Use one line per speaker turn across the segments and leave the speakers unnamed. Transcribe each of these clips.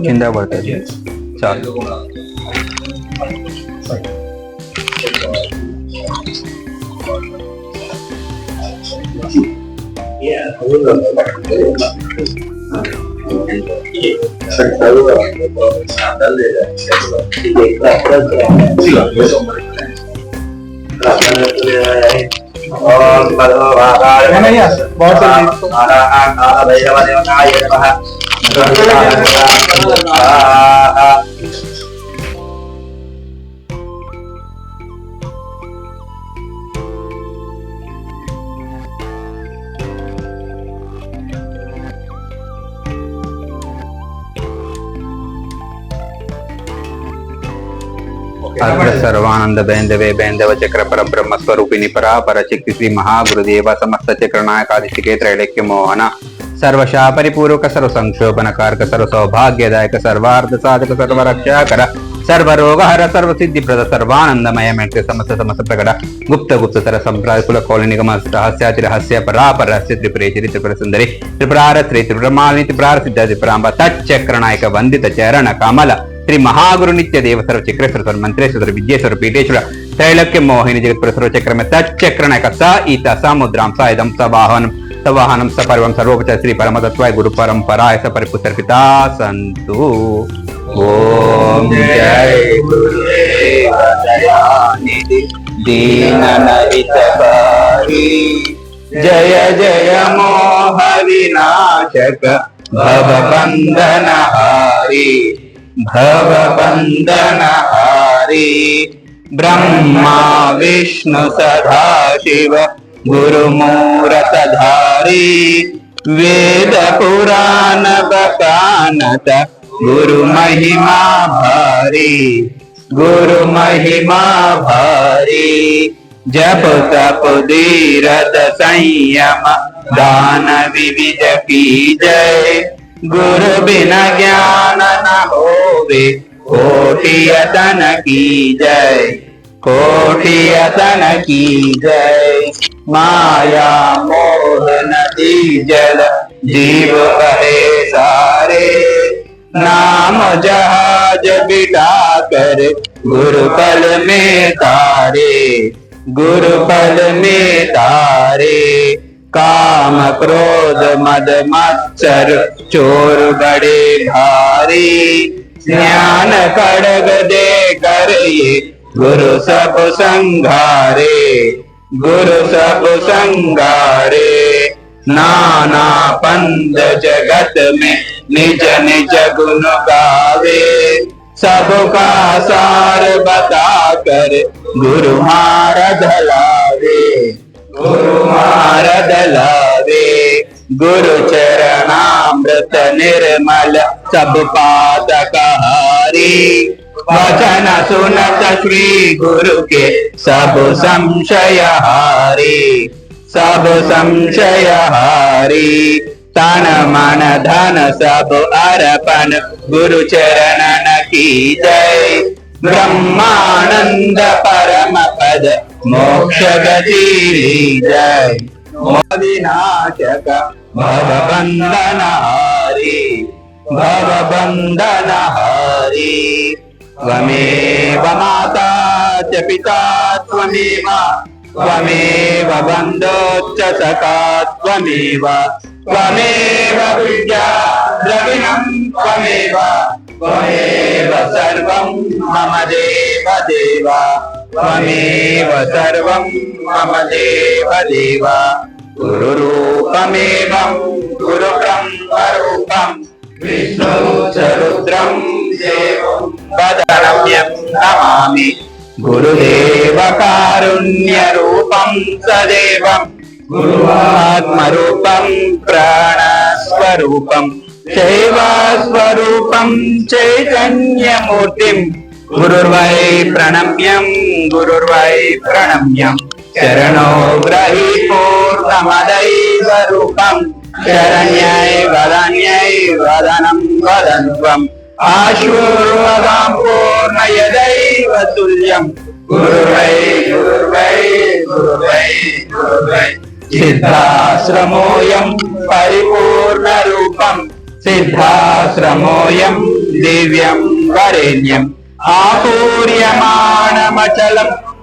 కింద పడుతుంది చాలు. सर्वानंद बैंदवे बैंदव चक्र पर ब्रह्म स्वरूपिणी परापर शक्ति श्री महागुरुदेव समस्त चक्र नायकादिशिके त्रैलोक्य मोहन सर्वशा परिपूर्वक सर्व संक्षोभन कारक सर्व सौभाग्यदायक सर्वार्थ साधक सर्वरक्षाकर सर्वरोग हर सर्व सिद्धि प्रद सर्वानंदमय मेट्य समस्त समस्त प्रकट गुप्त गुप्ततर संप्राय कुल कौल निगम रहस्याति रहस्य परापर रहस्य त्रिपुरेश्वरी त्रिपुर सुंदरी त्रिपुरारत्री त्रिपुरमालिनी त्रिपुरार सिद्ध त्रिपुरांब तच्चक्र नायक वंदित चरण कमल श्री महागुरु नित्य देव सर्व चक्रेश्वर मंत्रेश्वर विद्येश्वर पीठेश्वर त्रैलोक्य मोहिनी जगत सर्व चक्र में तच्चक्र नायक स ईत समुद्रां स इदं स वाहनम सपर्वम सर्वोपचार श्री परम तत्वाय गुरु परंपराय सपरिपुत्र पिता संतु। ओम जय गुरुदेव दयानिधि दीनहितकारी जय जय मोह विनाशक भवबंधनहारी भवबंधनहारी ब्रह्मा विष्णु सदाशिव गुरुमूरतधारी वेद पुराण बकानत गुरु महिमा भारी जप तप धीरज संयम दान विविध की जय गुरु बिना ज्ञान न होवे कोटि यतन की जय कोटि यतन की जय माया मोह नदी जल जीव कहे सारे नाम जहाज बिठा कर गुरुपल में तारे काम क्रोध मद मत्सर चोर बड़े भारी ज्ञान खड्ग दे कर ये गुरु सब संघारे नाना पंथ जगत में निज निज गुण गावे सबका सार बता कर गुरु मार धलावे गुरु चरणामृत निर्मल सब पातकहारी वचन सुनत श्री गुरु के सब संशय हारी तन मन धन सब अर्पण गुरु चरणन की जय ब्रह्मानंद परम पद मोक्ष गति जय विनाशक भवबंधनहारी त्वमेव माता च पिता त्वमेव बन्धोश्च सखा त्वमेव विद्या द्रविणं त्वमेव सर्वं मम देव त्वमेव सर्वं मम देव गुरुरूपमेवं गुरुब्रह्मरूपं विष्णु च रुद्रं देवं वदनम्यं नमामि गुरुदेव कारुण्य रूपं सदेवं गुरुआत्मरूपं प्राणस्वरूपं स्वरूपम शैव स्वरूपम चैतन्यमूर्तिम गुरुर्वै प्रणम्यं शरणो ग्रही पूर्णमदैव रूपम शरण्यै वदनं वदन्त्वम् आशुर्वदां पूर्णयदैव तुल्यं गुरुर्वै सिद्धाश्रमोऽयं परिपूर्णरूपं सिद्धाश्रमोऽयं दिव्यं वरेण्यम् आपूर्यमाणमचलं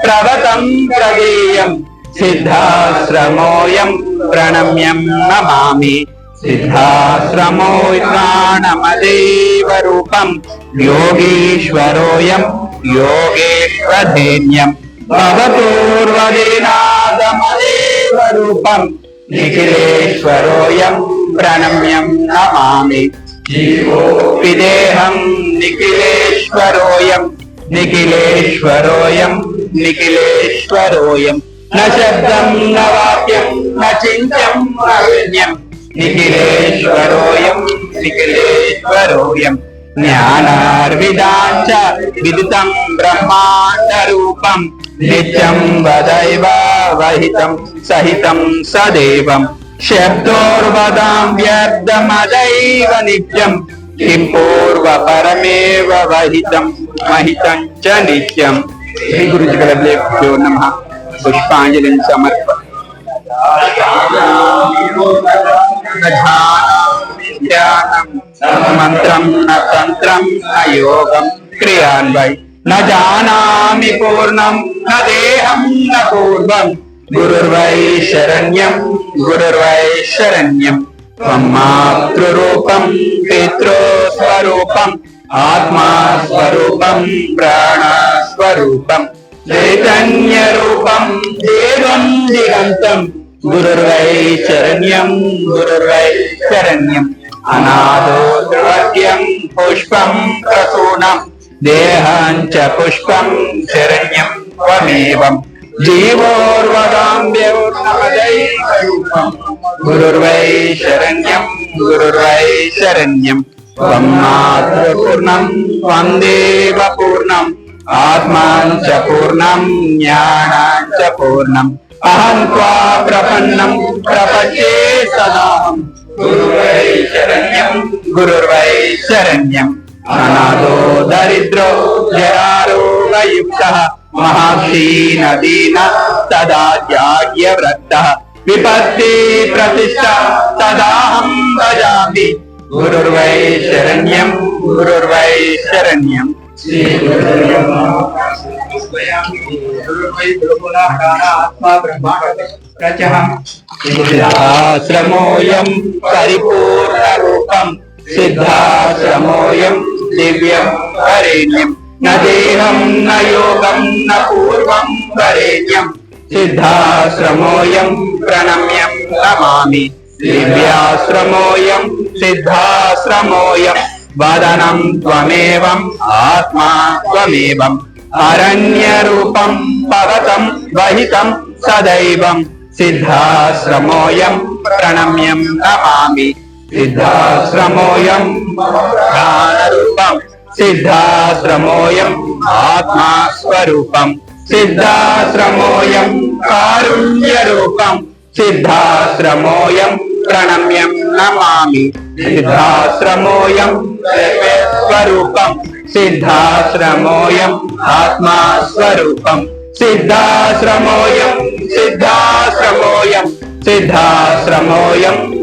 प्रवतं प्रदेयं सिद्धाश्रमोऽयं प्रणम्यं नमामि सिद्धाश्रमो प्राणमदेव रूपं योगीश्वरोऽयं योगेश्वरेण्यं भवपूर्वदिनादमदेव रूपं निखिलेश्वरोऽयं प्रणम्यं नमामि जीवोऽपिदेहं निखिलेश्वरोऽयं न शब्दं न वाक्यं न चिन्त्यं न विज्ञं निखिलेश्वरोऽयं ज्ञानार्विदाञ्च विदितं ब्रह्माण्डरूपं नित्यं वदैव वहितं सहितं सदैवं शब्दोर्वदां व्यर्थमदैव नित्यं किं पूर्वपरमेव वहितं महितं च नित्यं। श्री गुरुजगद्देवो नमः। पुष्पांजलिं समर्पयामि। मंत्रं न तंत्रं न योगं क्रियान्वै न जानामि पूर्णं न देहं न पूर्वं गुरुर्वै शरण्यं त्वं मातृरूपं पितृस्वरूपम् आत्मास्वरूपं प्राणस्वरूपं चैतन्यरूपं देवं दिगन्तं गुरुर्वै शरण्यम् अनादो द्रव्यं पुष्पं प्रसूनं देहं च पुष्पं शरण्यं त्वमेवं जीवोर्वदाम्यौर्नमदैव रूपं गुरुर्वै शरण्यं त्वं मातृपूर्णं त्वं देवपूर्णम् आत्मां च पूर्णं ज्ञानां च पूर्णम् अहं त्वा प्रपन्नं प्रपद्ये सदाहं गुरुर्वै शरण्यम् अनाथो दरिद्रो जरारोगयुक्तः महाक्षीणदीनः तदा त्याग्यव्रतः विपत्ति प्रतिष्ठा तदाहं भजामि गुरुर्वै शरण्यम्। सिद्धाश्रमोऽयं परिपूर्णरूपं सिद्धाश्रमोऽयं दिव्यं वरेण्यं न देहं न योगं न पूर्वं वरेण्यं सिद्धाश्रमोऽयं प्रणम्यं नमामि दिव्याश्रमोऽयं सिद्धाश्रमोऽयं वदनं त्वमेवम् आत्मा त्वमेवम् अरण्यरूपं भवतं वहितं सदैवं सिद्धाश्रमोऽयं प्रणम्यं नमामि सिद्धाश्रमोऽयं ज्ञानरूपं सिद्धाश्रमोऽयं आत्मा स्वरूपं सिद्धाश्रमोऽयं कारुण्यरूपं सिद्धाश्रमोऽयं प्रणम्यं नमामि सिद्धाश्रमोऽयं स्वरूपं सिद्धाश्रमोऽयं आत्मा स्वरूपं सिद्धाश्रमोऽयं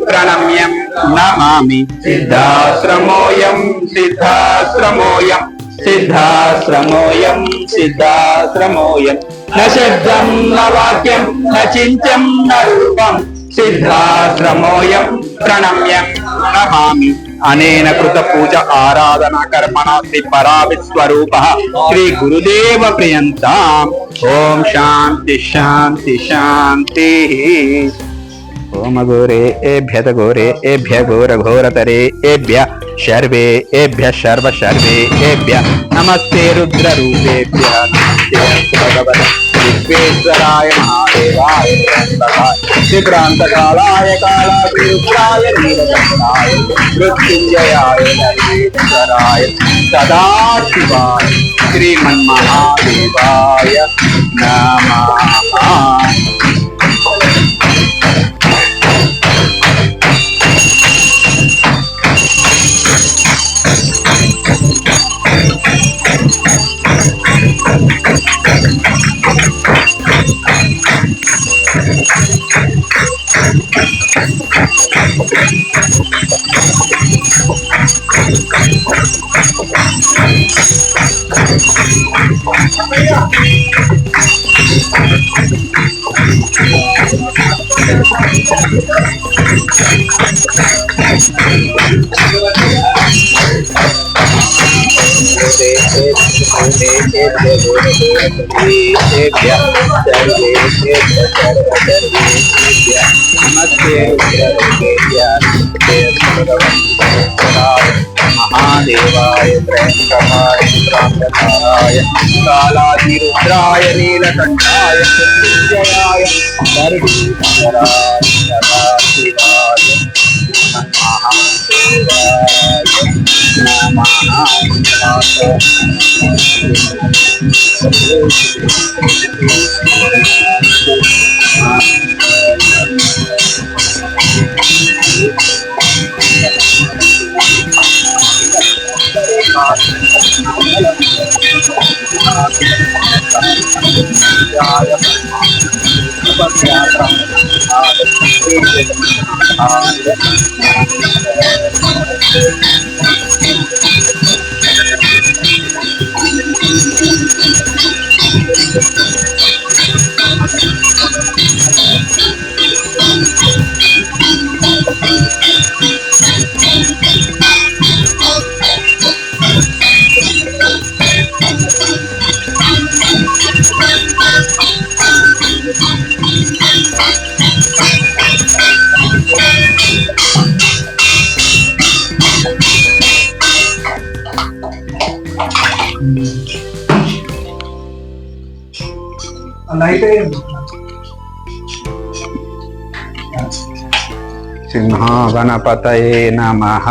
प्रणम्यं नमामि सिद्धाश्रमोऽयं न शब्दं न वाक्यं न चिन्त्यं न रूपं सिद्धाश्रमोऽयं प्रणम्यं नमामि। अनेन कृत पूजा आराधना कर्मणा श्री पराविस्वरूपः श्री गुरुदेव प्रियन्ताम्। ओम शांति शांति शांति। ओम घोरे एभ्यत घोरे एभ्य घोर घोरतरे एभ्य शर्वे एभ्य शर्व शर्वे एभ्य नमस्ते रुद्र रूपेभ्य नमस्ते भगवते विश्वेश्वराय महादेवाय विक्रांतकालाय कालाग्निरुद्राय नीलकंठाय मृत्युंजयाय नरेश्वराय सदाशिवाय श्रीमन्महादेवाय नमः। महादेवाय त्रयंबकाय कालाधिरुद्राय नीलकंठाय मृत्युंजयाय सर्वेश्वराय सदाशिवाय सिंह गणपतये नमः।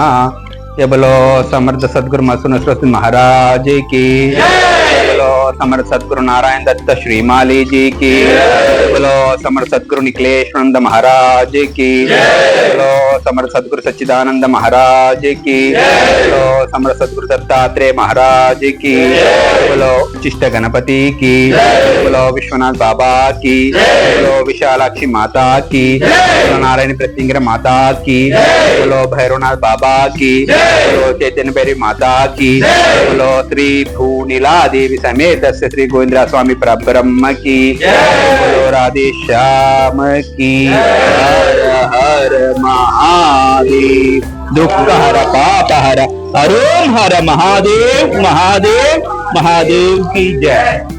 ये बोलो समर्थ सदगुरु मसून सरस्वती महाराज की, बोलो समर्थ सदगुरु नारायण दत्त श्रीमाली जी की, बोलो समर्थ सदगुरु निखिलेश्वरानंद महाराज की, बोलो समर्थ सदगुरु सच्चिदानंद महाराज की, बोलो समर्थ सदगुरु दत्तात्रेय महाराज की, बोलो चिष्ट गणपति की, बोलो विश्वनाथ बाबा की, बोलो विशालाक्षी माता की, बोलो नारायण प्रत्यंगिरा माता की, बोलो भैरवनाथ बाबा की, बोलो चैतन्य भैरी माता की, बोलो श्री भूनीला देवी समेत श्री गोविंदरा स्वामी परब्रह्म की, बोलो राधे श्याम की। हर हर महादेव। दुख हर पाप हर, हरोम हर महादेव महादेव महादेव की जय।